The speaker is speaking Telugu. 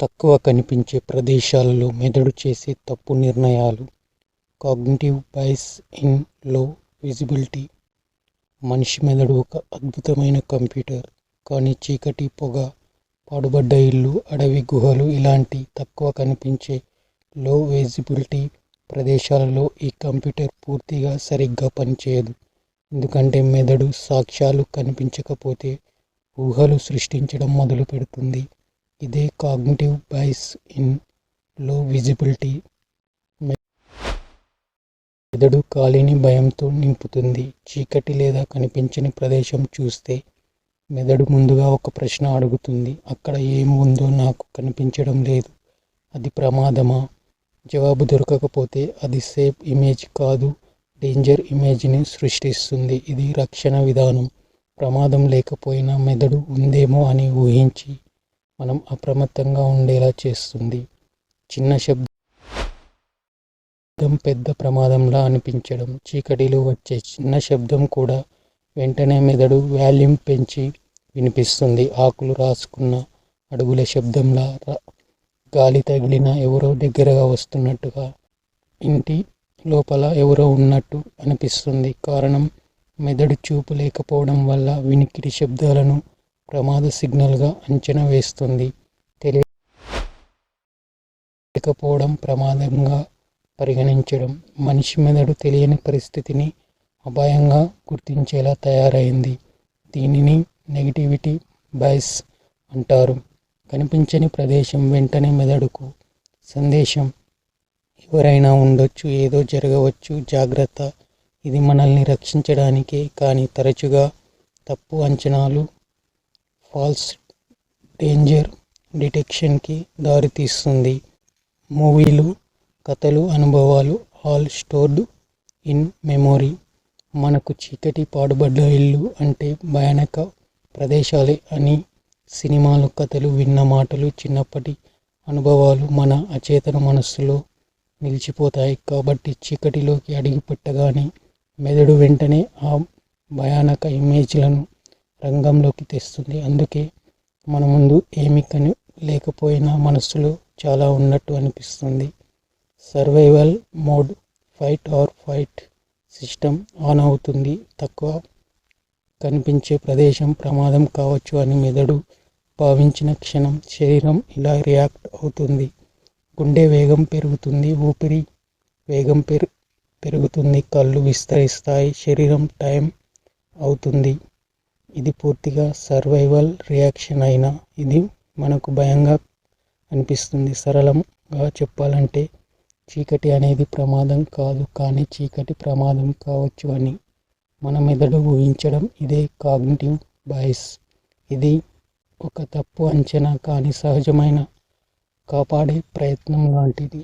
తక్కువ కనిపించే ప్రదేశాలలో మెదడు చేసే తప్పు నిర్ణయాలు. కాగ్నిటివ్ బైస్ ఇన్ లో విజిబిలిటీ. మనిషి మెదడు ఒక అద్భుతమైన కంప్యూటర్. కానీ చీకటి, పొగ, పాడుబడ్డ ఇల్లు, అడవి గుహలు ఇలాంటి తక్కువ కనిపించే లో విజిబిలిటీ ప్రదేశాలలో ఈ కంప్యూటర్ పూర్తిగా సరిగ్గా పనిచేయదు. ఎందుకంటే మెదడు సాక్ష్యాలు కనిపించకపోతే ఊహలు సృష్టించడం మొదలు పెడుతుంది. ఇదే కాగ్నిటివ్ బైస్ ఇన్ లో విజిబిలిటీ. మెదడు ఖాళీని భయంతో నింపుతుంది. చీకటి లేదా కనిపించని ప్రదేశం చూస్తే మెదడు ముందుగా ఒక ప్రశ్న అడుగుతుంది. అక్కడ ఏమి ఉందో నాకు కనిపించడం లేదు. అది ప్రమాదమా? జవాబు దొరకకపోతే అది సేఫ్ ఇమేజ్ కాదు, డేంజర్ ఇమేజ్ని సృష్టిస్తుంది. ఇది రక్షణ విధానం. ప్రమాదం లేకపోయినా మెదడు ఉందేమో అని ఊహించి మనం అప్రమత్తంగా ఉండేలా చేస్తుంది. చిన్న శబ్దం పెద్ద ప్రమాదంలా అనిపించడం. చీకటిలో వచ్చే చిన్న శబ్దం కూడా వెంటనే మెదడు వాల్యూమ్ పెంచి వినిపిస్తుంది. ఆకులు రాసుకున్న అడుగుల శబ్దంలా, గాలి తగిలిన ఎవరో దగ్గరగా వస్తున్నట్టుగా, ఇంటి లోపల ఎవరో ఉన్నట్టు అనిపిస్తుంది. కారణం మెదడు చూపు లేకపోవడం వల్ల వినికిడి శబ్దాలను ప్రమాద సిగ్నల్గా అంచనా వేస్తుంది. తెలియకపోవడం ప్రమాదంగా పరిగణించడం. మనిషి మెదడు తెలియని పరిస్థితిని అపాయంగా గుర్తించేలా తయారైంది. దీనిని నెగిటివిటీ బైస్ అంటారు. కనిపించని ప్రదేశం వెంటనే మెదడుకు సందేశం, ఎవరైనా ఉండొచ్చు, ఏదో జరగవచ్చు, జాగ్రత్త. ఇది మనల్ని రక్షించడానికే. కానీ తరచుగా తప్పు అంచనాలు ఫాల్స్ డేంజర్ డిటెక్షన్కి దారితీస్తుంది. మూవీలు, కథలు, అనుభవాలు ఆల్ స్టోర్డ్ ఇన్ మెమొరీ. మనకు చీకటి, పాడుబడ్డ ఇల్లు అంటే భయానక ప్రదేశాలే అని సినిమాలు, కథలు, విన్న మాటలు, చిన్నప్పటి అనుభవాలు మన అచేతన మనస్సులో నిలిచిపోతాయి. కాబట్టి చీకటిలోకి అడుగుపెట్టగానే మెదడు వెంటనే ఆ భయానక ఇమేజ్లను రంగంలోకి తెస్తుంది. అందుకే మన ముందు ఏమీ లేకపోయినా మనస్సులో చాలా ఉన్నట్టు అనిపిస్తుంది. Survival mode, fight or fight system on అవుతుంది. తక్కువ కనిపించే ప్రదేశం ప్రమాదం కావచ్చు అని మెదడు భావించిన క్షణం శరీరం ఇలా రియాక్ట్ అవుతుంది. గుండె వేగం పెరుగుతుంది, ఊపిరి వేగం పెరుగుతుంది, కళ్ళు విస్తరిస్తాయి, శరీరం టైం అవుతుంది. ఇది పూర్తిగా సర్వైవల్ రియాక్షన్ అయినా ఇది మనకు భయంగా అనిపిస్తుంది. సరళంగా చెప్పాలంటే చీకటి అనేది ప్రమాదం కాదు, కానీ చీకటి ప్రమాదం కావచ్చు అని మన మెదడు ఊహించడం. ఇదే కాగ్నిటివ్ బైస్. ఇది ఒక తప్పు అంచనా, కానీ సహజమైన కాపాడే ప్రయత్నం లాంటిది.